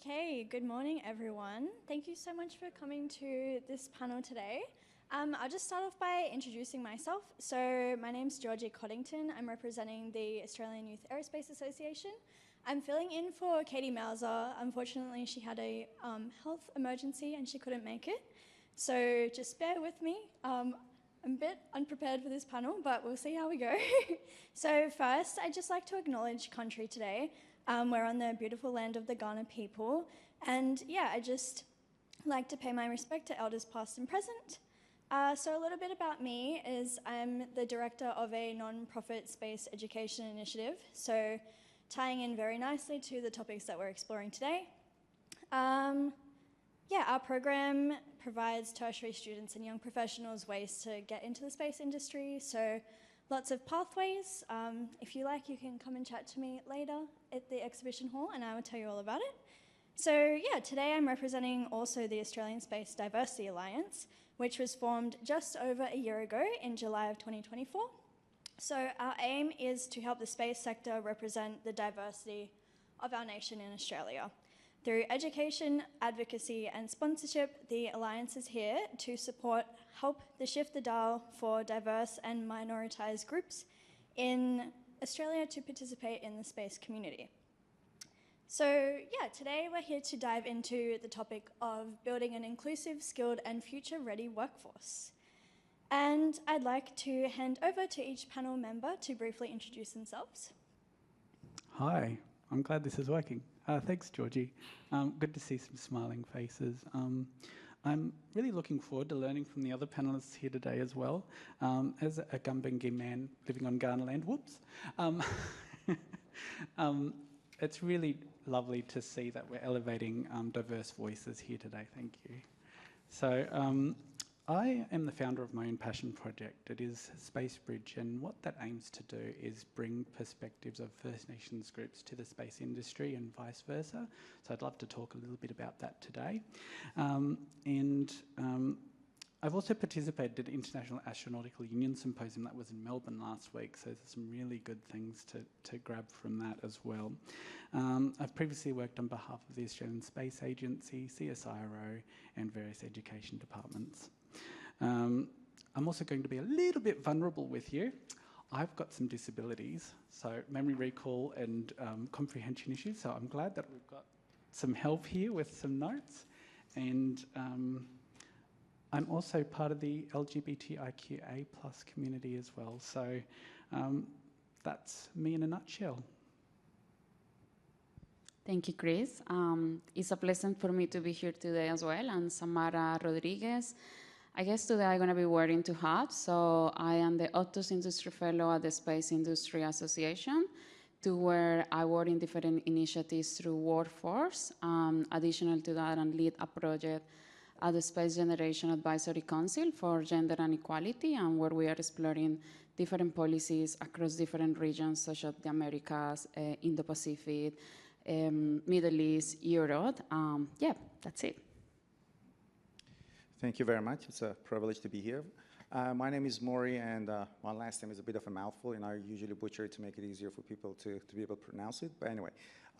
Okay, good morning everyone. Thank you so much for coming to this panel today. I'll just start off by introducing myself. So my name's Georgina Coddington. I'm representing the Australian Youth Aerospace Association. I'm filling in for Katie Mauser. Unfortunately, she had a health emergency and she couldn't make it. So just bear with me. I'm a bit unprepared for this panel, but we'll see how we go. So first, I'd just like to acknowledge country today. We're on the beautiful land of the Kaurna people. And yeah, I just like to pay my respect to elders past and present. So a little bit about me is I'm the director of a non-profit space education initiative. So tying in very nicely to the topics that we're exploring today. Our program provides tertiary students and young professionals ways to get into the space industry. So lots of pathways. If you like, you can come and chat to me later at the exhibition hall and I will tell you all about it. So yeah, today I'm representing also the Australian Space Diversity Alliance, which was formed just over a year ago in July of 2024. So our aim is to help the space sector represent the diversity of our nation in Australia. Through education, advocacy and sponsorship, the Alliance is here to help shift the dial for diverse and minoritised groups in Australia to participate in the space community. So yeah, today we're here to dive into the topic of building an inclusive, skilled and future-ready workforce. And I'd like to hand over to each panel member to briefly introduce themselves. Hi, I'm glad this is working. Thanks, Georgie. Good to see some smiling faces. I'm really looking forward to learning from the other panellists here today as well. As a Gumbaynggirr man living on Kaurna land, it's really lovely to see that we're elevating diverse voices here today. Thank you. So I am the founder of my own passion project. It is SpaceBridge, and what that aims to do is bring perspectives of First Nations groups to the space industry and vice versa. So I'd love to talk a little bit about that today. I've also participated in the International Astronautical Union Symposium that was in Melbourne last week, so there's some really good things to grab from that as well. I've previously worked on behalf of the Australian Space Agency, CSIRO, and various education departments. I'm also going to be a little bit vulnerable with you. I've got some disabilities, so memory recall and comprehension issues, so I'm glad that we've got some help here with some notes. And I'm also part of the LGBTIQA+ community as well, so that's me in a nutshell. Thank you, Chris. It's a pleasure for me to be here today as well. I'm Zamara Rodriguez. I guess today I'm going to be wearing two hats. So I am the Optus Industry Fellow at the Space Industry Association, where I work in different initiatives through workforce. Additional to that, I lead a project at the Space Generation Advisory Council for Gender and Equality, and where we are exploring different policies across different regions, such as the Americas, Indo-Pacific, Middle East, Europe. That's it. Thank you very much. It's a privilege to be here. My name is Mori, and my last name is a bit of a mouthful, and I usually butcher it to make it easier for people to be able to pronounce it. But anyway,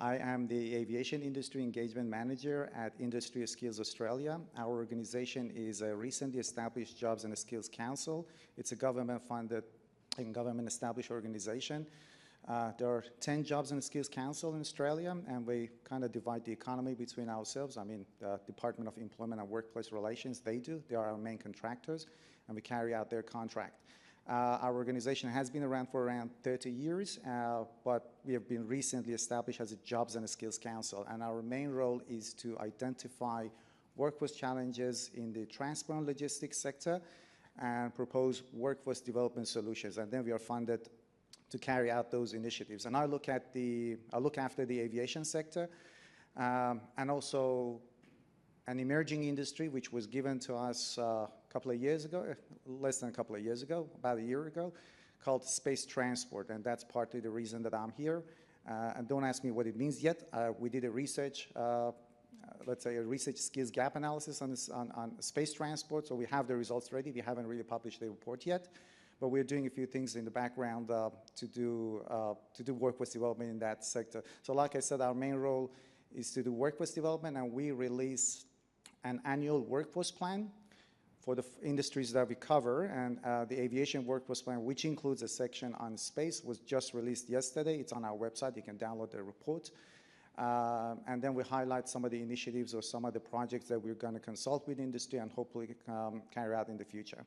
I am the Aviation Industry Engagement Manager at Industry Skills Australia. Our organization is a recently established Jobs and Skills Council. It's a government-funded and government-established organization. There are 10 Jobs and Skills Council in Australia, and we kind of divide the economy between ourselves. I mean, the Department of Employment and Workplace Relations, they are our main contractors, and we carry out their contract. Our organization has been around for around 30 years, but we have been recently established as a Jobs and Skills Council, and our main role is to identify workforce challenges in the transport and logistics sector and propose workforce development solutions, and then we are funded to carry out those initiatives. And I look after the aviation sector, and also an emerging industry which was given to us a couple of years ago, less than a couple of years ago, about a year ago, called space transport, and that's partly the reason that I'm here. And don't ask me what it means yet. We did a research, let's say a research skills gap analysis on space transport, so we have the results ready. We haven't really published the report yet, but we're doing a few things in the background to do workforce development in that sector. So like I said, our main role is to do workforce development, and we release an annual workforce plan for the industries that we cover. And the aviation workforce plan, which includes a section on space, was just released yesterday. It's on our website. You can download the report. And then we highlight some of the initiatives or some of the projects that we're going to consult with industry and hopefully carry out in the future.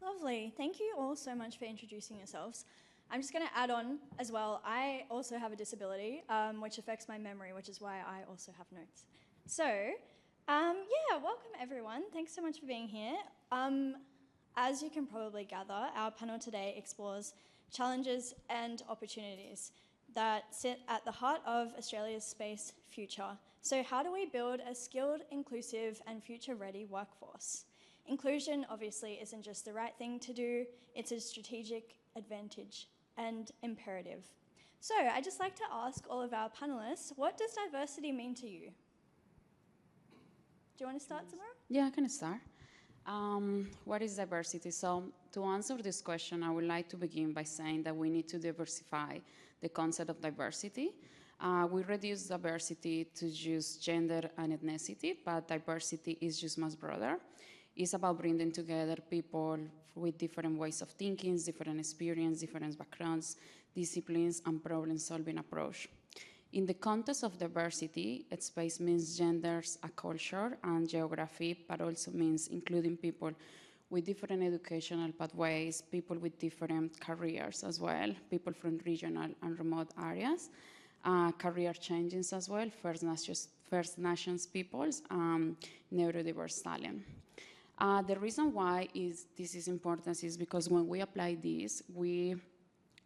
Lovely. Thank you all so much for introducing yourselves. I'm just going to add on as well. I also have a disability, which affects my memory, which is why I also have notes. So, yeah, welcome everyone. Thanks so much for being here. As you can probably gather, our panel today explores challenges and opportunities that sit at the heart of Australia's space future. So how do we build a skilled, inclusive and future-ready workforce? Inclusion obviously isn't just the right thing to do, it's a strategic advantage and imperative. So I'd just like to ask all of our panelists, what does diversity mean to you? Do you want to start, Zamara? Yeah, I can start. What is diversity? So to answer this question, I would like to begin by saying that we need to diversify the concept of diversity. We reduce diversity to just gender and ethnicity, but diversity is just much broader. It's about bringing together people with different ways of thinking, different experience, different backgrounds, disciplines, and problem-solving approach. In the context of diversity, space means genders, a culture, and geography, but also means including people with different educational pathways, people with different careers as well, people from regional and remote areas, career changes as well, First Nations peoples, neurodiverse talent. The reason why this is important is because when we apply this, we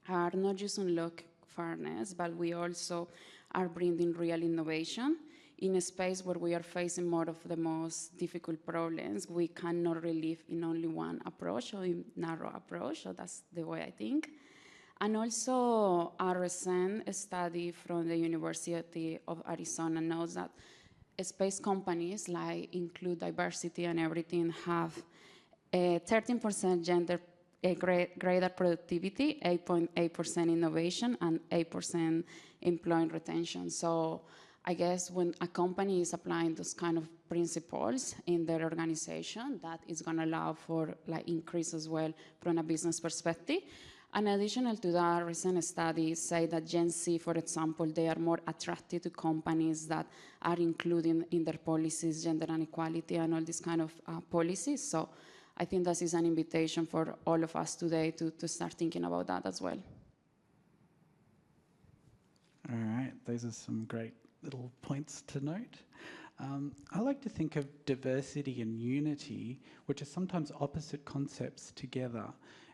are not just unlock fairness, but we also are bringing real innovation in a space where we are facing more of the most difficult problems. We cannot relive in only one approach or in narrow approach, so that's the way I think. And also a recent study from the University of Arizona knows that space companies, like include diversity and everything, have a 13% gender greater productivity, 8.8% innovation, and 8% employee retention. So I guess when a company is applying those kind of principles in their organization, that is going to allow for increase as well from a business perspective. And additional to that, recent studies say that Gen Z, for example, they are more attracted to companies that are including in their policies gender and equality and all these kind of policies. So I think this is an invitation for all of us today to start thinking about that as well. All right, those are some great little points to note. I like to think of diversity and unity, which are sometimes opposite concepts, together.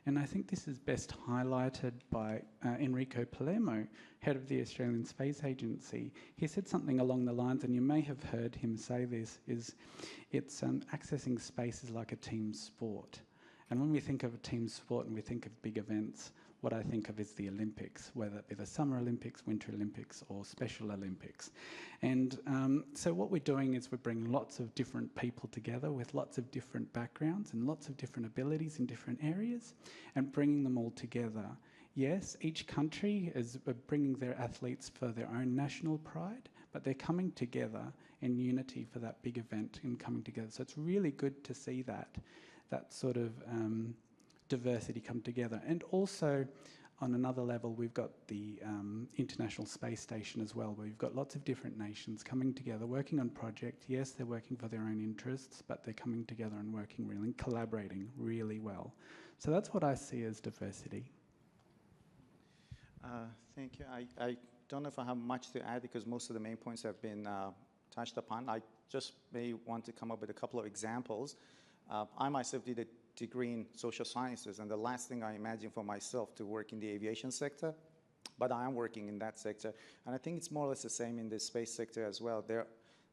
And I think this is best highlighted by Enrico Palermo, head of the Australian Space Agency. He said something along the lines, and you may have heard him say this, is it's accessing space is like a team sport. And when we think of a team sport and we think of big events, what I think of is the Olympics, whether it be the Summer Olympics, Winter Olympics, or Special Olympics. And so what we're doing is we're bringing lots of different people together with lots of different backgrounds and lots of different abilities in different areas and bringing them all together. Yes, each country is bringing their athletes for their own national pride, but they're coming together in unity for that big event and coming together. So it's really good to see that sort of diversity come together. And also, on another level, we've got the International Space Station as well, where we've got lots of different nations coming together, working on projects. Yes, they're working for their own interests, but they're coming together and working really, collaborating really well. So that's what I see as diversity. Thank you. I don't know if I have much to add because most of the main points have been touched upon. I just may want to come up with a couple of examples. I myself did a degree in social sciences, and the last thing I imagine for myself to work in the aviation sector, but I am working in that sector, and I think it's more or less the same in the space sector as well. There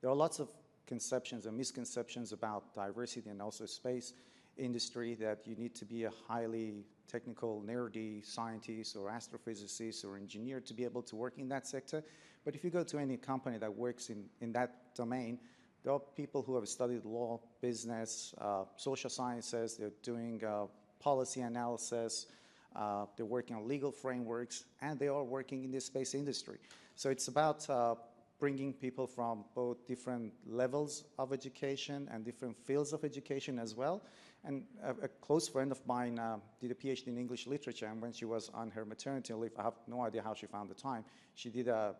are lots of conceptions and misconceptions about diversity and also space industry, that you need to be a highly technical, nerdy scientist or astrophysicist or engineer to be able to work in that sector. But if you go to any company that works in that domain, there are people who have studied law, business, social sciences. They're doing policy analysis. They're working on legal frameworks, and they are working in the space industry. So it's about bringing people from both different levels of education and different fields of education as well. And a close friend of mine did a PhD in English literature, and when she was on her maternity leave, I have no idea how she found the time, she did a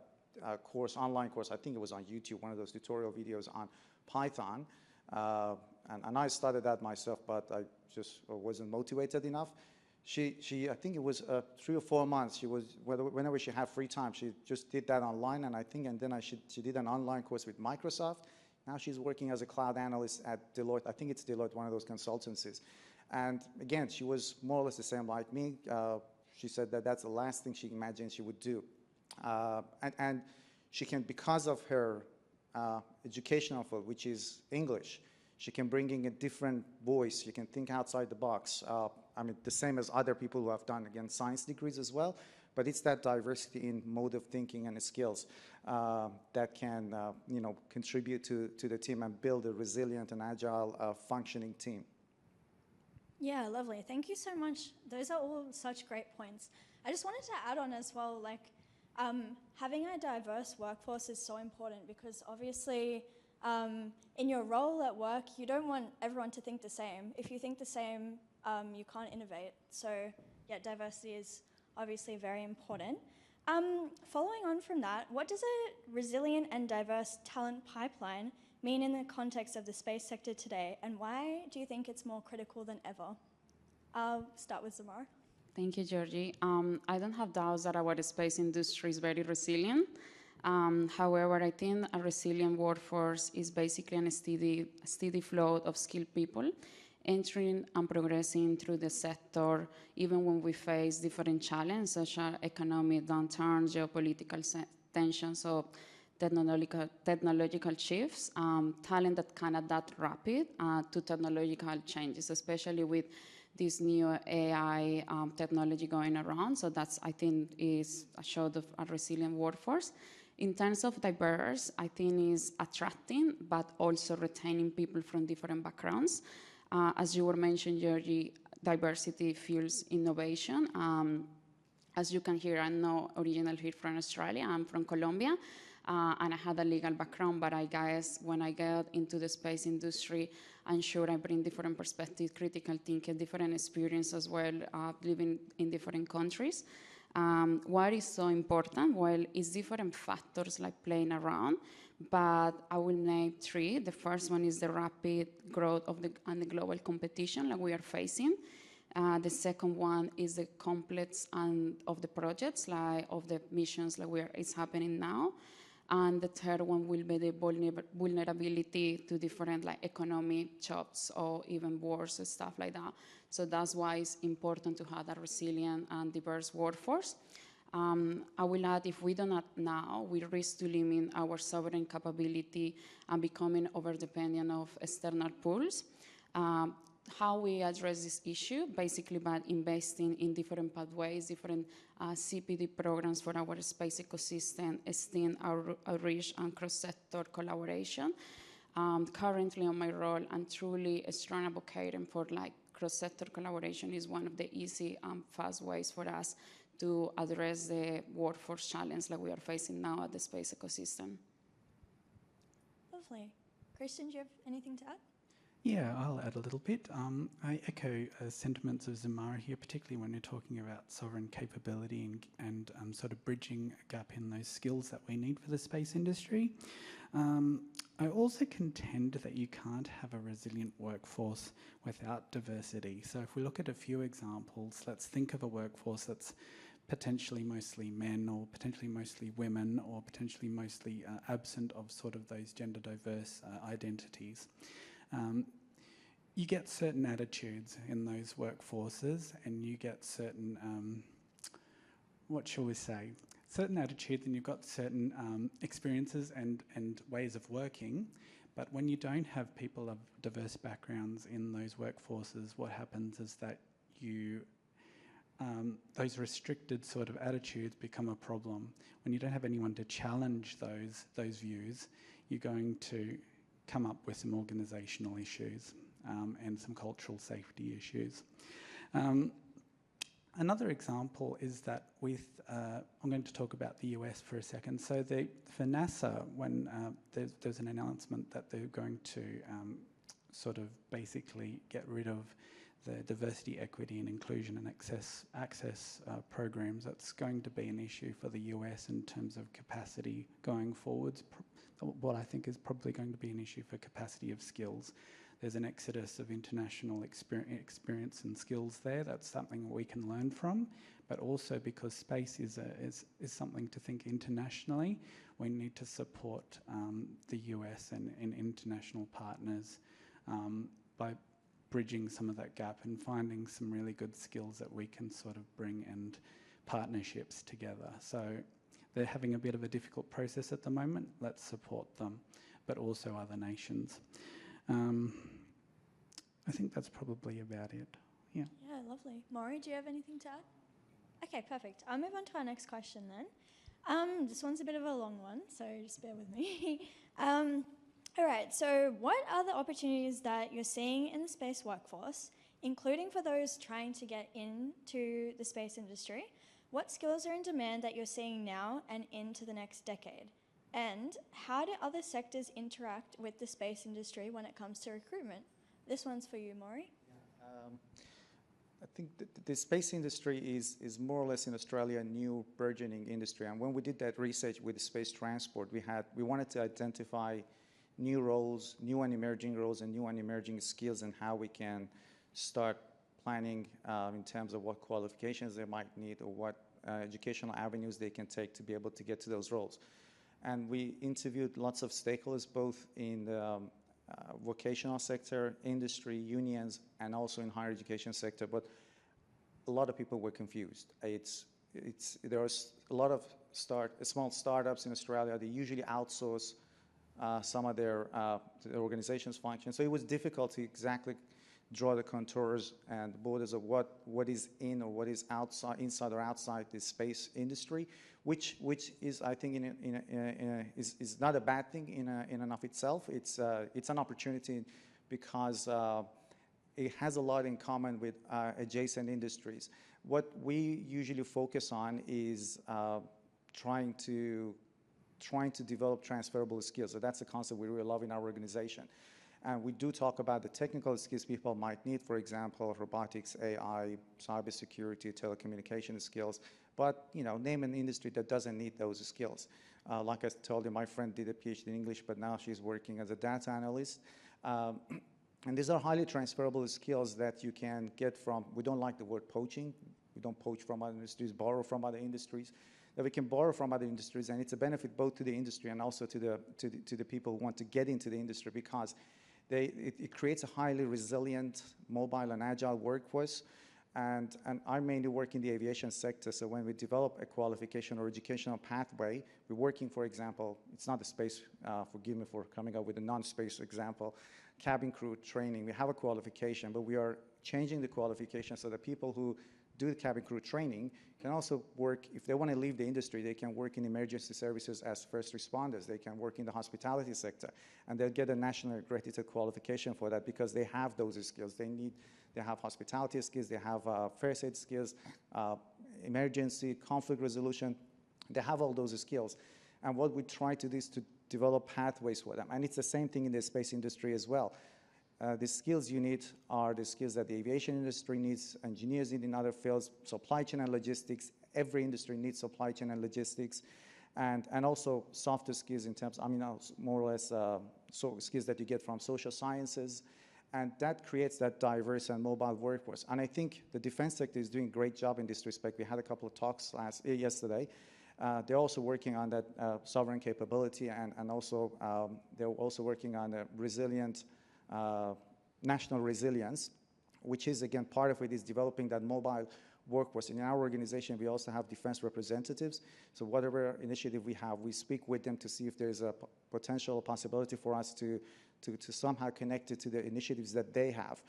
course, online course, I think it was on YouTube, one of those tutorial videos on Python. And I started that myself, but I just wasn't motivated enough. She I think it was 3 or 4 months, she was, whenever she had free time, she just did that online, and then she did an online course with Microsoft. Now she's working as a cloud analyst at Deloitte. I think it's Deloitte, one of those consultancies. And again, she was more or less the same like me. She said that that's the last thing she imagined she would do. And she can, because of her educational field, which is English, she can bring in a different voice. You can think outside the box. I mean, the same as other people who have done, again, science degrees as well. But it's that diversity in mode of thinking and skills that can, contribute to the team and build a resilient and agile, functioning team. Yeah, lovely. Thank you so much. Those are all such great points. I just wanted to add on as well, like, having a diverse workforce is so important because obviously in your role at work, you don't want everyone to think the same. If you think the same, you can't innovate. So yeah, diversity is obviously very important. Following on from that, what does a resilient and diverse talent pipeline mean in the context of the space sector today, and why do you think it's more critical than ever? I'll start with Zamara. Thank you, Georgie. I don't have doubts that our space industry is very resilient. However, I think a resilient workforce is basically a steady flow of skilled people entering and progressing through the sector, even when we face different challenges such as economic downturns, geopolitical tensions, or technological shifts, talent that can adapt rapid to technological changes, especially with this new AI technology going around. So that's, I think, is a show of a resilient workforce. In terms of diverse, I think is attracting, but also retaining people from different backgrounds. As you were mentioning, Georgie, diversity fuels innovation. As you can hear, I'm not originally here from Australia, I'm from Colombia. And I had a legal background, but I guess when I get into the space industry, I'm sure I bring different perspectives, critical thinking, different experience as well, living in different countries. What is so important? Well, it's different factors like playing around, but I will name 3. The first one is the rapid growth of the global competition that we are facing. The second one is the complex of the projects, like of the missions that is happening now. And the third one will be the vulnerability to different like economic shocks or even wars and stuff like that. So that's why it's important to have a resilient and diverse workforce. I will add, if we do not now, we risk to limit our sovereign capability and becoming over-dependent of external pools. How we address this issue, basically by investing in different pathways, different CPD programs for our space ecosystem, extend our outreach and cross-sector collaboration. Currently on my role, I'm truly a strong advocate for like cross-sector collaboration is one of the easy and fast ways for us to address the workforce challenge that we are facing now at the space ecosystem. Lovely. Christian, do you have anything to add? Yeah, I'll add a little bit. I echo sentiments of Zamara here, particularly when you're talking about sovereign capability and sort of bridging a gap in those skills that we need for the space industry. I also contend that you can't have a resilient workforce without diversity. So if we look at a few examples, let's think of a workforce that's potentially mostly men or potentially mostly women or potentially mostly absent of sort of those gender diverse identities. You get certain attitudes in those workforces and you get certain, what shall we say, certain attitudes and you've got certain experiences and ways of working, but when you don't have people of diverse backgrounds in those workforces, what happens is that you those restricted sort of attitudes become a problem. When you don't have anyone to challenge those views, you're going to come up with some organisational issues and some cultural safety issues. Another example is that with, I'm going to talk about the US for a second. So for NASA, when there's an announcement that they're going to sort of basically get rid of the diversity, equity and inclusion and access programs, that's going to be an issue for the US in terms of capacity going forwards. What I think is probably going to be an issue for capacity of skills. There's an exodus of international experience and skills there. That's something we can learn from, but also because space is something to think internationally, we need to support the US and international partners by bridging some of that gap and finding some really good skills that we can sort of bring and partnerships together. So they're having a bit of a difficult process at the moment. Let's support them, but also other nations. I think that's probably about it. Yeah. Yeah, lovely. Mori, do you have anything to add? Okay, perfect. I'll move on to our next question then. This one's a bit of a long one, so just bear with me. All right, so what are the opportunities that you're seeing in the space workforce, including for those trying to get into the space industry? What skills are in demand that you're seeing now and into the next decade? And how do other sectors interact with the space industry when it comes to recruitment? This one's for you, Mori. I think the space industry is more or less in Australia a new burgeoning industry. And when we did that research with space transport, we wanted to identify new roles, new and emerging roles and new and emerging skills and how we can start planning in terms of what qualifications they might need or what educational avenues they can take to be able to get to those roles. And we interviewed lots of stakeholders, both in the vocational sector, industry, unions, and also in higher education sector. But a lot of people were confused. There are a lot of small startups in Australia. They usually outsource some of their organization's functions. So it was difficult to exactly draw the contours and the borders of what is in or what is outside, inside or outside the space industry, which is, I think, is not a bad thing in and of itself. It's an opportunity because it has a lot in common with adjacent industries. What we usually focus on is trying to develop transferable skills. So that's a concept we really love in our organization. And we do talk about the technical skills people might need, for example, robotics, AI, cybersecurity, telecommunication skills. But, name an industry that doesn't need those skills. Like I told you, my friend did a PhD in English, but now she's working as a data analyst. And these are highly transferable skills that you can get from, we don't like the word poaching. We don't poach from other industries, borrow from other industries. That we can borrow from other industries, and it's a benefit both to the industry and also to the people who want to get into the industry, because it creates a highly resilient, mobile and agile workforce. And I mainly work in the aviation sector, so when we develop a qualification or educational pathway, we're working, for example, it's not the space, forgive me for coming up with a non-space example, cabin crew training. We have a qualification, but we are changing the qualification so that people who do the cabin crew training can also work, if they want to leave the industry, they can work in emergency services as first responders. They can work in the hospitality sector, and they'll get a national accredited qualification for that because they have those skills. They have hospitality skills, they have first aid skills, emergency, conflict resolution. They have all those skills. And what we try to do is to develop pathways for them. And it's the same thing in the space industry as well. The skills you need are the skills that the aviation industry needs, engineers need in other fields, supply chain and logistics. Every industry needs supply chain and logistics. And also softer skills in terms, more or less skills that you get from social sciences. And that creates that diverse and mobile workforce. And I think the defense sector is doing a great job in this respect. We had a couple of talks yesterday. They're also working on that sovereign capability, and also they're also working on a resilient national resilience, which is, again, part of it is developing that mobile workforce. In our organization, we also have defense representatives. So whatever initiative we have, we speak with them to see if there's a potential possibility for us to somehow connect it to the initiatives that they have.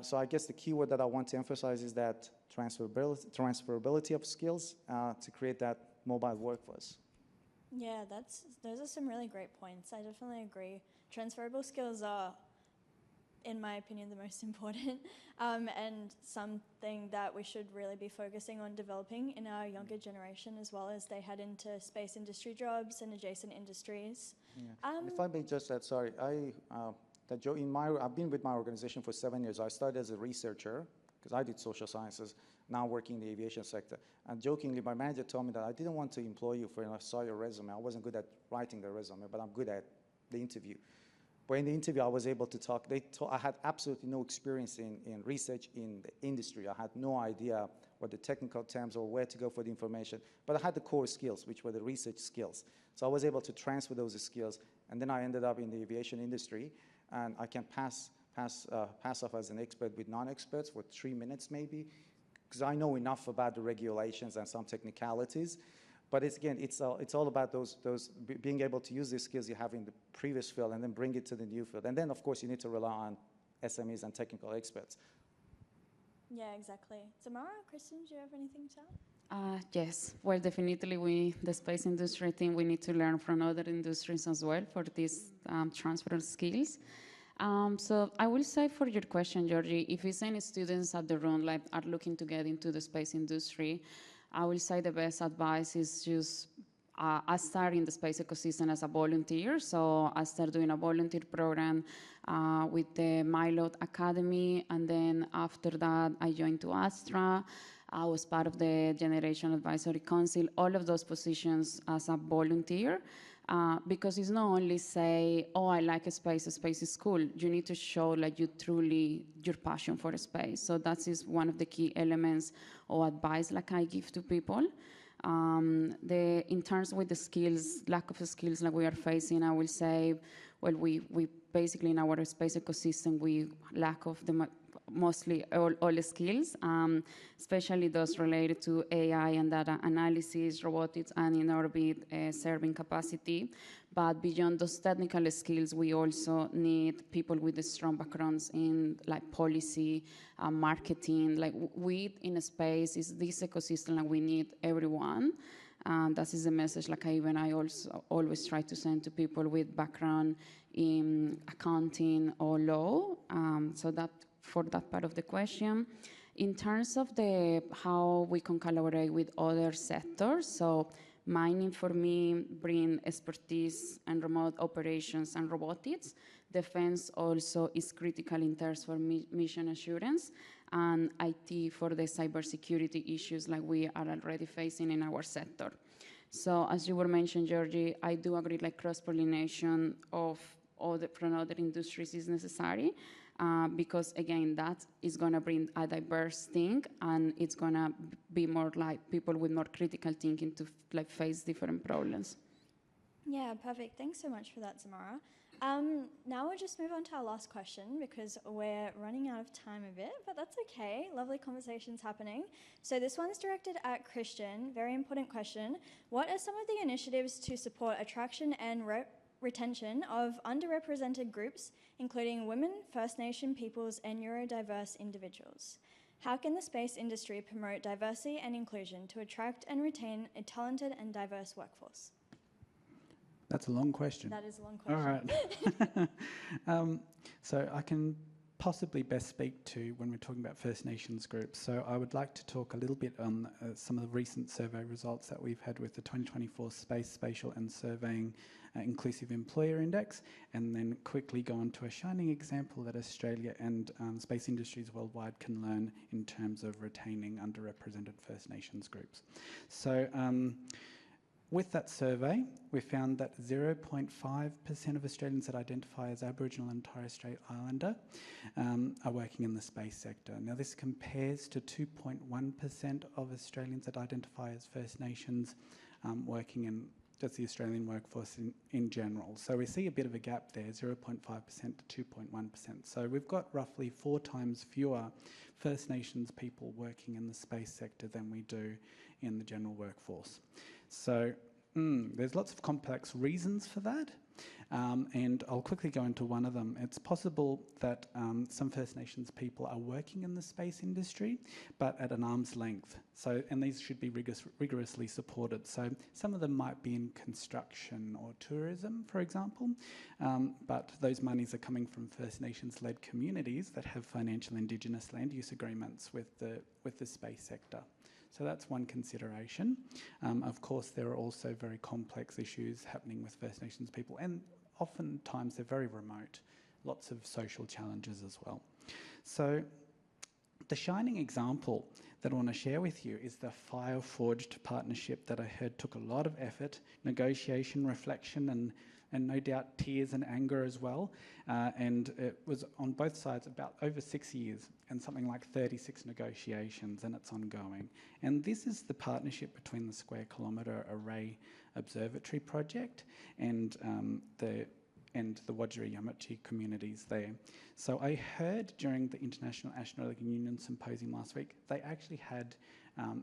So I guess the key word that I want to emphasize is that transferability of skills to create that mobile workforce. Yeah, those are some really great points. I definitely agree. Transferable skills are in my opinion, the most important, and something that we should really be focusing on developing in our younger generation as well as they head into space industry jobs and adjacent industries. And if I may just add, sorry, I've been with my organization for 7 years. I started as a researcher because I did social sciences, now working in the aviation sector. And jokingly, my manager told me that I didn't want to employ you for, I saw your resume. I wasn't good at writing the resume, but I'm good at the interview. But in the interview, I was able to talk. I had absolutely no experience in research in the industry. I had no idea what the technical terms or where to go for the information. But I had the core skills, which were the research skills. So I was able to transfer those skills. And then I ended up in the aviation industry. And I can pass off as an expert with non-experts for 3 minutes maybe, because I know enough about the regulations and some technicalities. But it's all about being able to use the skills you have in the previous field and then bring it to the new field. And then, of course, you need to rely on SMEs and technical experts. Yeah, exactly. Zamara, Kristen, do you have anything to add? Yes, well, definitely the space industry team, we need to learn from other industries as well for these transfer of skills. So I will say for your question, Georgie, if it's any students at the room like are looking to get into the space industry, I will say the best advice is just I started in the space ecosystem as a volunteer. So I started doing a volunteer program with the Milot Academy. And then after that, I joined to ASTRA. I was part of the Generation Advisory Council, all of those positions as a volunteer. Because it's not only say, oh, I like space is cool. You need to show like your passion for space. So that is one of the key elements or advice like I give to people. In terms with the skills, lack of skills like we are facing, I will say, well, we basically in our space ecosystem, we lack of mostly all the skills, especially those related to AI and data analysis, robotics, and in-orbit serving capacity. But beyond those technical skills, we also need people with strong backgrounds in like policy, marketing. Like we in space is this ecosystem, and we need everyone. That is the message like I also always try to send to people with background in accounting or law. So that for that part of the question. In terms of how we can collaborate with other sectors, so mining for me bring expertise and remote operations and robotics. Defense also is critical in terms for mission assurance, and IT for the cybersecurity issues like we are already facing in our sector. So as you were mentioning, Georgie, I do agree like cross-pollination from other industries is necessary. Because again, that is going to bring a diverse thing, and it's going to be more like people with more critical thinking to like face different problems. Yeah, perfect. Thanks so much for that, Zamara. Now we'll just move on to our last question because we're running out of time a bit, but that's okay. Lovely conversations happening. So this one's directed at Christian. Very important question. What are some of the initiatives to support attraction and retention of underrepresented groups, including women, First Nation peoples, and neurodiverse individuals? How can the space industry promote diversity and inclusion to attract and retain a talented and diverse workforce? That's a long question. That is a long question. All right. So I can possibly best speak to when we're talking about First Nations groups. So I would like to talk a little bit on some of the recent survey results that we've had with the 2024 Space, Spatial and Surveying Inclusive Employer Index, and then quickly go on to a shining example that Australia and space industries worldwide can learn in terms of retaining underrepresented First Nations groups. So with that survey, we found that 0.5% of Australians that identify as Aboriginal and Torres Strait Islander are working in the space sector. Now, this compares to 2.1% of Australians that identify as First Nations working in just the Australian workforce in general. So we see a bit of a gap there, 0.5% to 2.1%. So we've got roughly 4 times fewer First Nations people working in the space sector than we do in the general workforce. So there's lots of complex reasons for that. And I'll quickly go into one of them. It's possible that some First Nations people are working in the space industry, but at an arm's length. So, and these should be rigorously supported. So some of them might be in construction or tourism, for example, but those monies are coming from First Nations-led communities that have financial Indigenous land use agreements with the space sector. So that's one consideration. Of course, there are also very complex issues happening with First Nations people, and oftentimes they're very remote, lots of social challenges as well. So the shining example that I want to share with you is the fire-forged partnership that I heard took a lot of effort, negotiation, reflection, and no doubt tears and anger as well. And it was on both sides about over 6 years and something like 36 negotiations, and it's ongoing. And this is the partnership between the Square Kilometre Array Observatory Project and the Wodjiri Yamatji communities there. So I heard during the International Astronautical Union Symposium last week, they actually had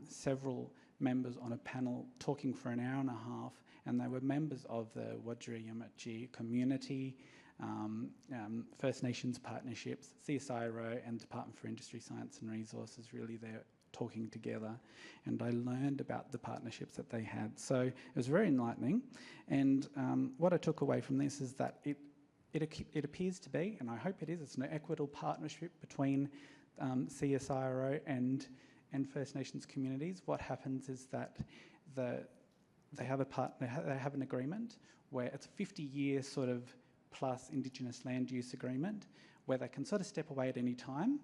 several members on a panel talking for an hour and a half, and they were members of the Wodjiri Yamatji community, First Nations partnerships, CSIRO and Department for Industry, Science and Resources really there talking together, and I learned about the partnerships that they had. So it was very enlightening, and what I took away from this is that it appears to be, and I hope it is, it's an equitable partnership between CSIRO and First Nations communities. What happens is that they have an agreement where it's a 50-year sort of plus Indigenous land use agreement where they can sort of step away at any time,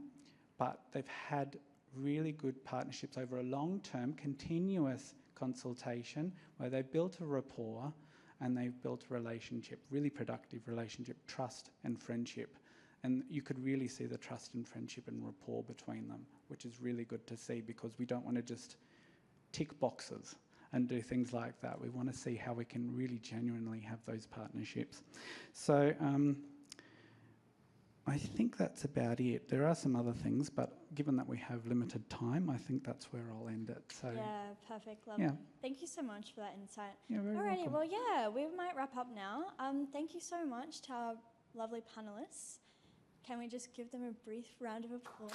but they've had really good partnerships over a long-term continuous consultation where they've built a rapport and they've built a relationship, really productive relationship, trust and friendship. And you could really see the trust and friendship and rapport between them, which is really good to see because we don't want to just tick boxes and do things like that. We want to see how we can really genuinely have those partnerships. So I think that's about it. There are some other things, but given that we have limited time, I think that's where I'll end it. So yeah, perfect, lovely. Yeah. Thank you so much for that insight. Yeah, very Alrighty, welcome. well, yeah, we might wrap up now. Thank you so much to our lovely panellists. Can we just give them a brief round of applause?